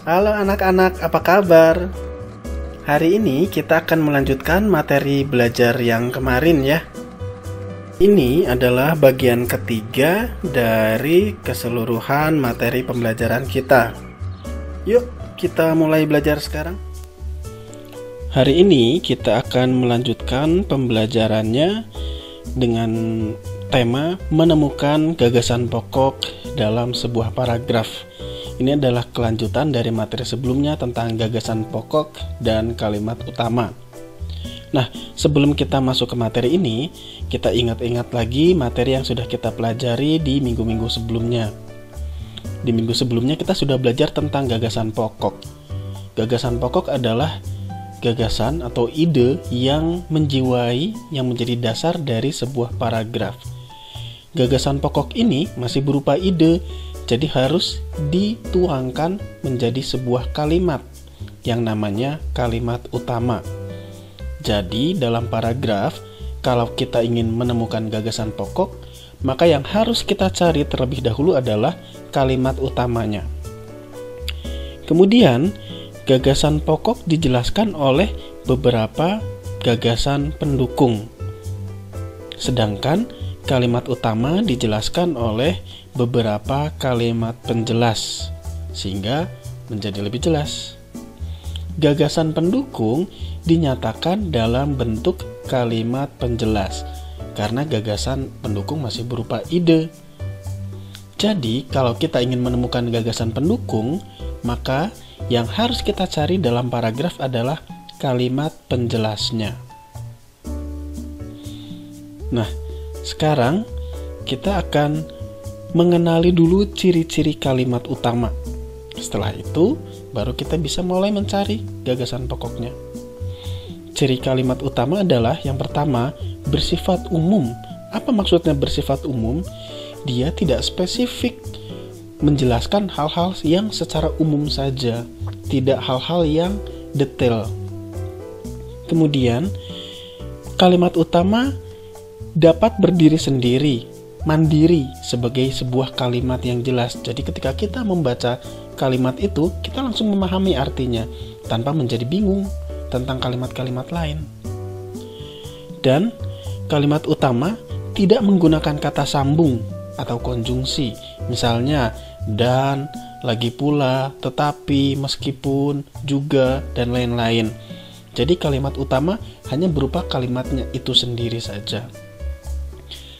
Halo anak-anak, apa kabar? Hari ini kita akan melanjutkan materi belajar yang kemarin ya. Ini adalah bagian ketiga dari keseluruhan materi pembelajaran kita. Yuk, kita mulai belajar sekarang. Hari ini kita akan melanjutkan pembelajarannya dengan tema menemukan gagasan pokok dalam sebuah paragraf. Ini adalah kelanjutan dari materi sebelumnya tentang gagasan pokok dan kalimat utama. Nah, sebelum kita masuk ke materi ini, kita ingat-ingat lagi materi yang sudah kita pelajari di minggu-minggu sebelumnya. Di minggu sebelumnya kita sudah belajar tentang gagasan pokok. Gagasan pokok adalah gagasan atau ide yang menjiwai, yang menjadi dasar dari sebuah paragraf. Gagasan pokok ini masih berupa ide, jadi harus dituangkan menjadi sebuah kalimat yang namanya kalimat utama. Jadi dalam paragraf, kalau kita ingin menemukan gagasan pokok, maka yang harus kita cari terlebih dahulu adalah kalimat utamanya. Kemudian, gagasan pokok dijelaskan oleh beberapa gagasan pendukung. Sedangkan kalimat utama dijelaskan oleh beberapa kalimat penjelas, sehingga menjadi lebih jelas. Gagasan pendukung dinyatakan dalam bentuk kalimat penjelas, karena gagasan pendukung masih berupa ide. Jadi, kalau kita ingin menemukan gagasan pendukung, maka yang harus kita cari dalam paragraf adalah kalimat penjelasnya. Nah, sekarang kita akan mengenali dulu ciri-ciri kalimat utama. Setelah itu, baru kita bisa mulai mencari gagasan pokoknya. Ciri kalimat utama adalah yang pertama, bersifat umum. Apa maksudnya bersifat umum? Dia tidak spesifik, menjelaskan hal-hal yang secara umum saja, tidak hal-hal yang detail. Kemudian, kalimat utama dapat berdiri sendiri, mandiri sebagai sebuah kalimat yang jelas. Jadi ketika kita membaca kalimat itu, kita langsung memahami artinya tanpa menjadi bingung tentang kalimat-kalimat lain. Dan kalimat utama tidak menggunakan kata sambung atau konjungsi. Misalnya dan, lagi pula, tetapi, meskipun, juga, dan lain-lain. Jadi kalimat utama hanya berupa kalimatnya itu sendiri saja.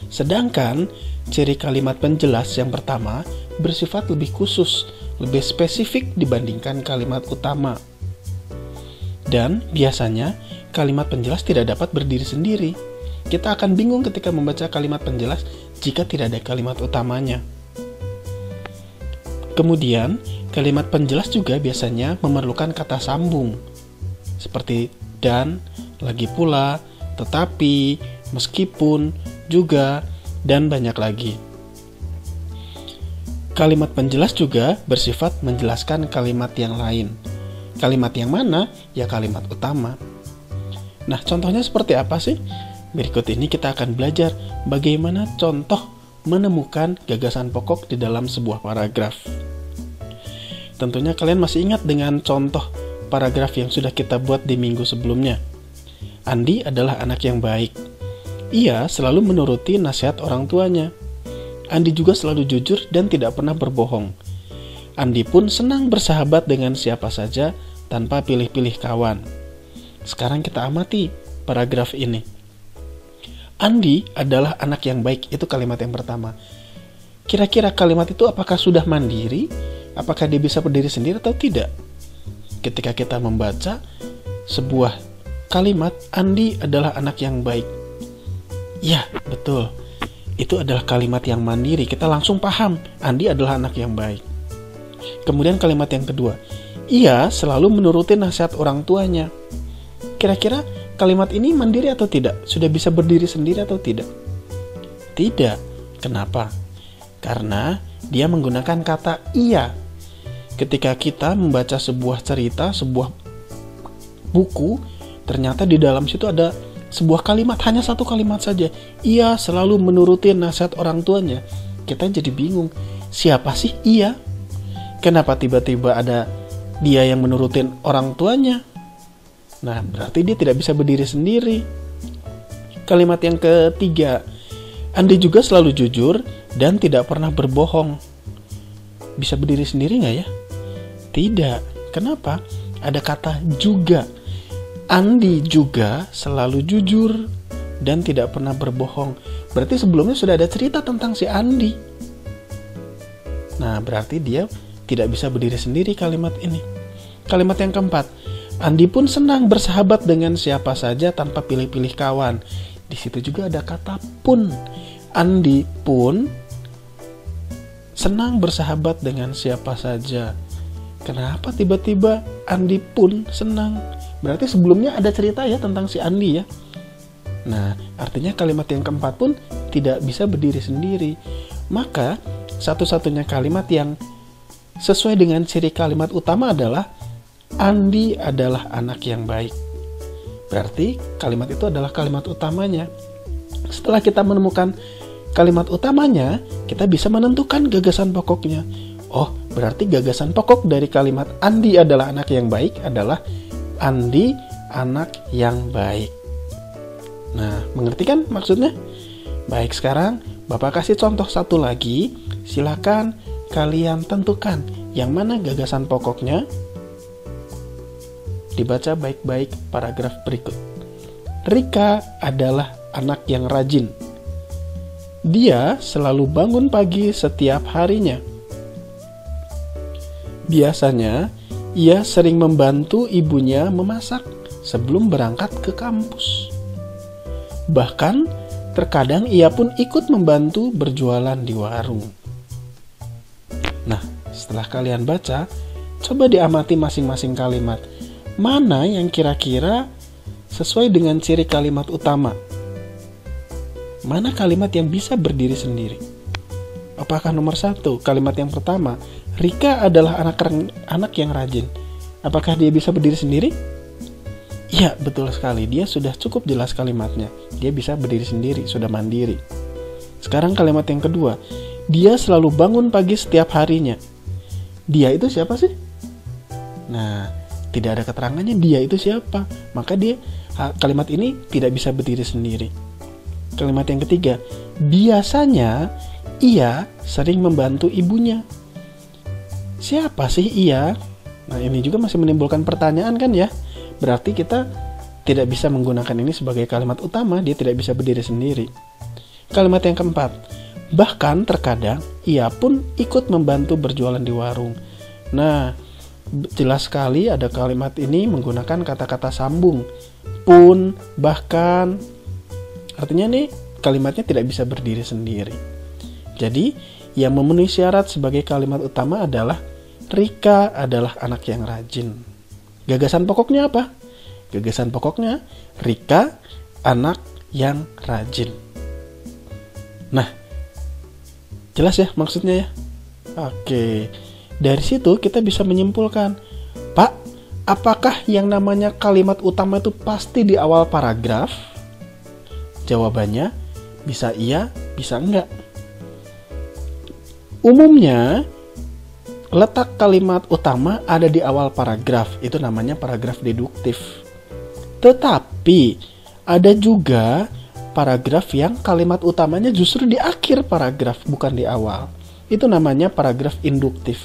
Sedangkan ciri kalimat penjelas yang pertama bersifat lebih khusus, lebih spesifik dibandingkan kalimat utama. Dan biasanya kalimat penjelas tidak dapat berdiri sendiri. Kita akan bingung ketika membaca kalimat penjelas jika tidak ada kalimat utamanya. Kemudian, kalimat penjelas juga biasanya memerlukan kata sambung, seperti dan, lagi pula, tetapi, meskipun, juga, dan banyak lagi. Kalimat penjelas juga bersifat menjelaskan kalimat yang lain. Kalimat yang mana? Ya kalimat utama. Nah, contohnya seperti apa sih? Berikut ini kita akan belajar bagaimana contoh menemukan gagasan pokok di dalam sebuah paragraf. Tentunya kalian masih ingat dengan contoh paragraf yang sudah kita buat di minggu sebelumnya. Andi adalah anak yang baik. Ia selalu menuruti nasihat orang tuanya. Andi juga selalu jujur dan tidak pernah berbohong. Andi pun senang bersahabat dengan siapa saja tanpa pilih-pilih kawan. Sekarang kita amati paragraf ini. Andi adalah anak yang baik, itu kalimat yang pertama. Kira-kira kalimat itu apakah sudah mandiri? Apakah dia bisa berdiri sendiri atau tidak? Ketika kita membaca sebuah kalimat, Andi adalah anak yang baik. Ya, betul. Itu adalah kalimat yang mandiri. Kita langsung paham, Andi adalah anak yang baik. Kemudian kalimat yang kedua, ia selalu menuruti nasihat orang tuanya. Kira-kira kalimat ini mandiri atau tidak? Sudah bisa berdiri sendiri atau tidak? Tidak. Kenapa? Karena dia menggunakan kata ia. Ketika kita membaca sebuah cerita, sebuah buku, ternyata di dalam situ ada sebuah kalimat, hanya satu kalimat saja. Ia selalu menuruti nasihat orang tuanya. Kita jadi bingung, siapa sih ia? Kenapa tiba-tiba ada dia yang menurutin orang tuanya. Nah, berarti dia tidak bisa berdiri sendiri. Kalimat yang ketiga, Andi juga selalu jujur dan tidak pernah berbohong. Bisa berdiri sendiri nggak ya? Tidak. Kenapa? Ada kata juga. Andi juga selalu jujur dan tidak pernah berbohong. Berarti sebelumnya sudah ada cerita tentang si Andi. Nah, berarti dia tidak bisa berdiri sendiri kalimat ini. Kalimat yang keempat, Andi pun senang bersahabat dengan siapa saja tanpa pilih-pilih kawan. Di situ juga ada kata pun. Andi pun senang bersahabat dengan siapa saja. Kenapa tiba-tiba Andi pun senang? Berarti sebelumnya ada cerita ya tentang si Andi ya. Nah, artinya kalimat yang keempat pun tidak bisa berdiri sendiri. Maka, satu-satunya kalimat yang sesuai dengan ciri kalimat utama adalah Andi adalah anak yang baik. Berarti kalimat itu adalah kalimat utamanya. Setelah kita menemukan kalimat utamanya, kita bisa menentukan gagasan pokoknya. Oh, berarti gagasan pokok dari kalimat Andi adalah anak yang baik adalah Andi anak yang baik. Nah, mengerti kan maksudnya? Baik, sekarang Bapak kasih contoh satu lagi. Silakan kalian tentukan yang mana gagasan pokoknya. Dibaca baik-baik paragraf berikut. Rika adalah anak yang rajin. Dia selalu bangun pagi setiap harinya. Biasanya, ia sering membantu ibunya memasak sebelum berangkat ke kampus. Bahkan, terkadang ia pun ikut membantu berjualan di warung. Nah, setelah kalian baca, coba diamati masing-masing kalimat. Mana yang kira-kira sesuai dengan ciri kalimat utama? Mana kalimat yang bisa berdiri sendiri? Apakah nomor 1, kalimat yang pertama, Rika adalah anak yang rajin. Apakah dia bisa berdiri sendiri? Iya, betul sekali. Dia sudah cukup jelas kalimatnya. Dia bisa berdiri sendiri, sudah mandiri. Sekarang kalimat yang kedua, dia selalu bangun pagi setiap harinya. Dia itu siapa sih? Nah, tidak ada keterangannya dia itu siapa. Maka kalimat ini tidak bisa berdiri sendiri. Kalimat yang ketiga, biasanya ia sering membantu ibunya. Siapa sih ia? Nah, ini juga masih menimbulkan pertanyaan kan ya. Berarti kita tidak bisa menggunakan ini sebagai kalimat utama. Dia tidak bisa berdiri sendiri. Kalimat yang keempat, bahkan terkadang ia pun ikut membantu berjualan di warung. Nah, jelas sekali ada kalimat ini menggunakan kata-kata sambung. Pun, bahkan. Artinya nih kalimatnya tidak bisa berdiri sendiri. Jadi yang memenuhi syarat sebagai kalimat utama adalah Rika adalah anak yang rajin. Gagasan pokoknya apa? Gagasan pokoknya Rika anak yang rajin. Nah, jelas ya maksudnya ya? Oke. Dari situ kita bisa menyimpulkan, Pak, apakah yang namanya kalimat utama itu pasti di awal paragraf? Jawabannya bisa iya, bisa enggak. Umumnya, letak kalimat utama ada di awal paragraf. Itu namanya paragraf deduktif. Tetapi, ada juga paragraf yang kalimat utamanya justru di akhir paragraf, bukan di awal. Itu namanya paragraf induktif.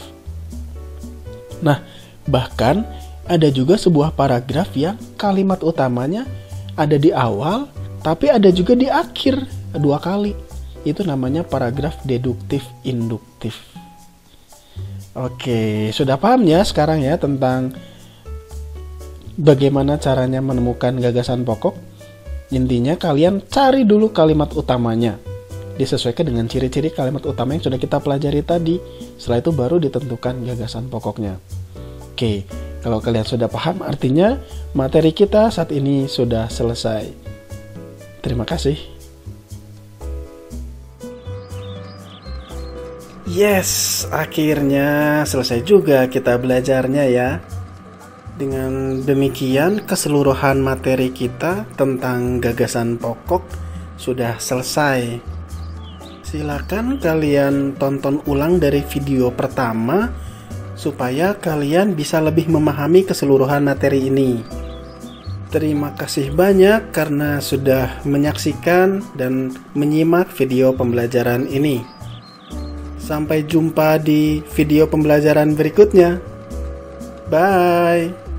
Nah, bahkan ada juga sebuah paragraf yang kalimat utamanya ada di awal, tapi ada juga di akhir 2 kali. Itu namanya paragraf deduktif induktif. Oke, sudah paham ya sekarang ya tentang bagaimana caranya menemukan gagasan pokok? Intinya kalian cari dulu kalimat utamanya. Disesuaikan dengan ciri-ciri kalimat utama yang sudah kita pelajari tadi. Setelah itu baru ditentukan gagasan pokoknya. Oke, kalau kalian sudah paham artinya materi kita saat ini sudah selesai. Terima kasih. Yes, akhirnya selesai juga kita belajarnya ya. Dengan demikian keseluruhan materi kita tentang gagasan pokok sudah selesai. Silakan kalian tonton ulang dari video pertama supaya kalian bisa lebih memahami keseluruhan materi ini. Terima kasih banyak karena sudah menyaksikan dan menyimak video pembelajaran ini. Sampai jumpa di video pembelajaran berikutnya. Bye.